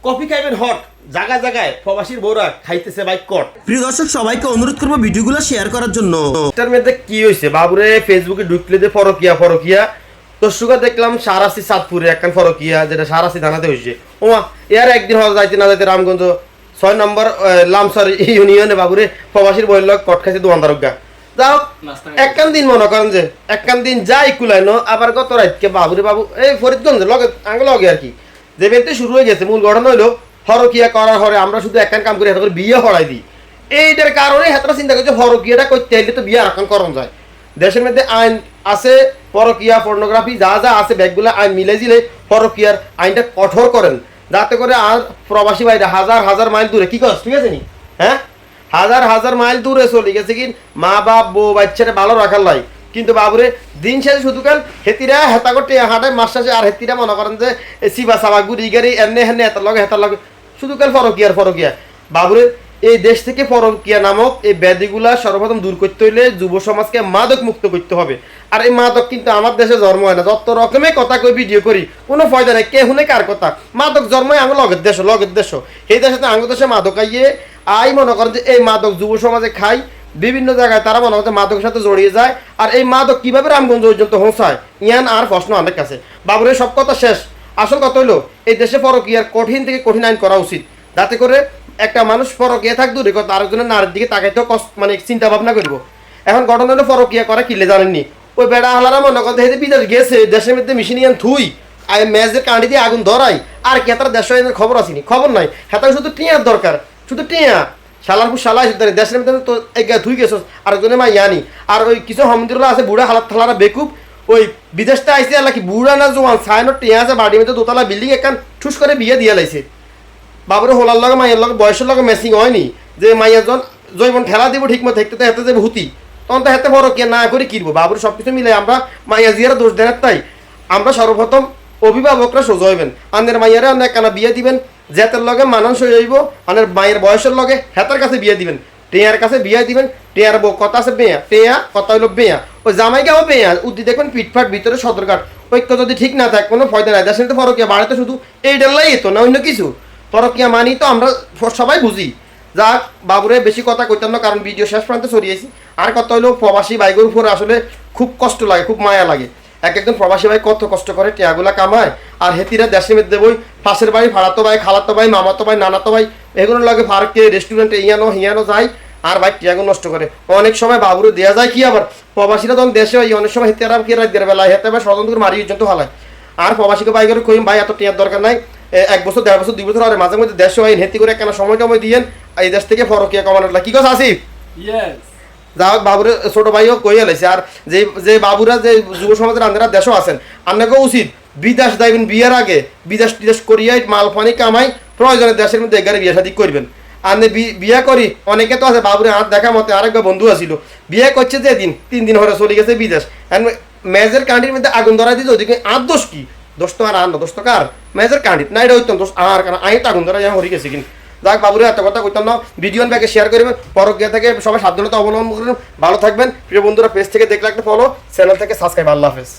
Coffee খাইবেন hot, জায়গায় জায়গায় প্রবাসীর বউরা খাইতেছে বাইক কট। প্রিয় দর্শক, সবাইকে অনুরোধ করবো ভিডিওগুলো শেয়ার করার জন্য। এটার মধ্যে কি হয়েছে বাবুরে, ফেসবুকে ঢুকলে যে ফরকিয়া দর্শকা দেখলাম সারাসি সাতপুরে একখান ফরকিয়া, যেটা সারাসি থানাতে হয়েছে। ওমা এর একদিন হওয়া যাইতে না যাইতে রামগঞ্জ 6 নম্বর লামসর ইউনিয়নে বাবুরে প্রবাসীর বইয়ের লোক কট খাইছে দোকানদারগা। যাও একখান দিন মনে করেন যে একখান দিন যাই কুলাইনো, আবার গত রাতকে বাবুরে বাবু এই ফরিদগঞ্জ লগে আগে লগে আর কি যে বেনতে শুরু হয়ে গেছে। মূল ঘটনা হইলো ফরকিয়া করার হরে আমরা শুধু একখান কাম করে করে বিয়ে হরাই দিই। এইটার কারণে হেতরা চিন্তা করছে ফরকিয়াটা করতে হইলে তো বিয়ে এখন করণ যায়। দেশের মধ্যে আইন আছে, পরকিয়া পর্নোগ্রাফি যা যা আছে ব্যাগগুলো আইন মিলে দিলে পরকিয়ার আইনটা কঠোর করেন, যাতে করে আর প্রবাসী ভাইরা হাজার হাজার মাইল দূরে কি কস ঠিক আছে নি, হ্যাঁ হাজার হাজার মাইল দূরে চলে গেছে কি মা বাপ বউ বাচ্চাটা ভালো রাখার লাই। কিন্তু বাবুরে দিন শেষে শুধু কাল হেতিরা হেতা করতে হাঁটায় মাস শেষে, আর হেতিরা মনে করেন যে সিবা সাবা গুড়ি গাড়ি এমনি হেনে হেতার লগে শুধু কাল ফরকিয়া বাবুরে। এই দেশ থেকে পরকিয়া নামক এই ব্যাধিগুলা সর্বপ্রথম দূর করতে হইলে যুব সমাজকে মাদক মুক্ত করতে হবে। আর এই মাদক কিন্তু আমার দেশে জন্ম হয় না, যত রকমের কথা কই ভিডিও করি কোনো ফায়দা নেই, কে শুনে কার কথা। মাদক জন্ম হয় আমার লগের দেশ এই দেশে আঙ্গ দেশে মাদক আইয়ে আই মনে করেন যে এই মাদক যুব সমাজে খাই, বিভিন্ন জায়গায় তারা মনে করছে মাদকের সাথে জড়িয়ে যায়। আর এই মাদক কিভাবে রামগঞ্জ পর্যন্ত পৌঁছায় ইয়ান আর প্রশ্ন অনেক কাছে। বাবুরে সব কথা শেষ, আসল কথা হইলো এই দেশে পরকিয়ার কঠিন থেকে কঠিন আইন করা উচিত, যাতে করে একটা মানুষ পরকিয়া থাক দূরে কথা আরেকজনের নারীর দিকে তাকাইতেও মানে চিন্তা ভাবনা করবো। এখন ঘটনা হলো পরকিয়া করা কিলে জানেননি, ওই বেড়া হালারা মনে করতে হেঁটে বিদেশ গেছে, দেশের মধ্যে মেশিন ইয়ান থুই আর ম্যাচের কাঁড়ি দিয়ে আগুন ধরাই, আর কে তার দেশের খবর আসেনি, খবর নাই। হেতার শুধু টিয়ার দরকার, শুধু টিয়া শালারপুর শালা দেশের মধ্যে তো থুই গেছো আরেকজনের মা ইয়ানি। আর ওই কিছু হমদুল্লাহ আছে বুড়া হালাত থালারা বেকুব, ওই বিদেশটা আইসে আল্লাহ কি বুড়া না জোয়ান সাইনো টিয়া আছে বাড়ির মধ্যে দোতলা বিল্ডিং একখান ঠুস করে বিয়ে দিয়ে লাইছে। বাবুরে হোলার লগে মাইয়ের লগে বয়সের লগে ম্যাচিং হয়নি, যে মাইয়াজন জৈবন ঠেলা দিব ঠিক মতো হেঁটে হেঁটে যাবে হুতি, তখন তো হেঁটে বড় কে না করে কিনবো। বাবুর সব কিছু মিলে আমরা মাইয়া জিয়ারা দোষ দেন। তাই আমরা সর্বপ্রথম অভিভাবকরা সোজা হইবেন, আনের মাইয়ারে অনেক কানা বিয়ে দিবেন, জেতের লগে মানুষ হয়ে যাইব, আনের মায়ের বয়সের লগে হেতার কাছে বিয়ে দিবেন, টেয়ার কাছে বিয়ে দিবেন। টেয়ার বউ কথা আছে বেয়া, টেয়া কথা হইলো বেয়া, ওই জামাইকেও বেয়া উদ্দি দেখবেন পিটফাট ভিতরে সদরঘাট। ঐক্য যদি ঠিক না থাকে কোনো ফয়দা নাই। দেশের তো ফরকিয়া বাড়িতে শুধু এই ডাল্লাই তো না অন্য কিছু, পরকিয়া মানি তো আমরা সবাই বুঝি। যাক বাবুরে বেশি কথা কইতাম না, কারণ ভিডিও শেষ প্রান্তে ছড়িয়েছি। আর কথা হলো প্রবাসী বাইকের উপর আসলে খুব কষ্ট লাগে, খুব মায়া লাগে। একজন প্রবাসী ভাই কত কষ্ট করে টিয়াগুলা কামায়, আর হেতিরা দেশের মধ্যে বই পাশের বাড়ি ভাড়াতো ভাই খালাতো ভাই মামাতো ভাই নানাতো ভাই এগুলোর লাগে পার্কে রেস্টুরেন্টে হিয়ানো যায়, আর ভাই টিয়াগুলো নষ্ট করে। অনেক সময় বাবুরে দেওয়া যায় কি, আবার প্রবাসীরা যখন দেশে হয় অনেক সময় হেতেরা কি রাতের বেলায় হেতে ভাই স্বতন্ত্র মারি পর্যন্ত হালায়। আর প্রবাসীকে বাইকের কইম ভাই এত টিয়ার দরকার নাই, 1 বছর 1.5 বছর 2 বছর আর মাঝে মধ্যে দেশে হয় হেতি করে কেন সময় টময় দিয়েন এই দেশ থেকে ফরকিয়া কমানোর কি কথা আসিফ। যা হোক বাবুরে ছোট ভাইও কইয়া লাইছে। আর যে বাবুরা যে যুব সমাজের আন্দারা দেশও আছেন, আপনাকেও উচিত বিদেশ যাইবেন বিয়ের আগে বিদেশ করিয়াই মাল পানি কামাই প্রয়োজনে দেশের মধ্যে এগারে বিয়ে শাদী করবেন। আপনি বিয়ে করি অনেকে তো আছে বাবুরে হাত দেখা মতে আরেকবার বন্ধু আসিল বিয়ে করছে যে 3 দিন হরে চলে গেছে বিদেশ, মেজের কান্ট্রির মধ্যে আগুন ধরা দিতে ওদিকে আর দোষ কি, দোষ তো আর দোষ তো কার মেজের কান্ট্রির না, এটা হইতাম দোষ আর কারণ আমি তো আগুন ধরা যা হরি গেছি কিন্তু। যাক বাবুরে এত কথা কইতাম না, ভিডিও ব্যাগে শেয়ার করবেন, পরকিয়া থেকে সবাই সাবধানতা অবলম্বন করুন, ভালো থাকবেন। প্রিয় বন্ধুরা পেজ থেকে দেখলে একটা ফলো, চ্যানেল থেকে সাবস্ক্রাইব। আল্লাহ হাফেজ।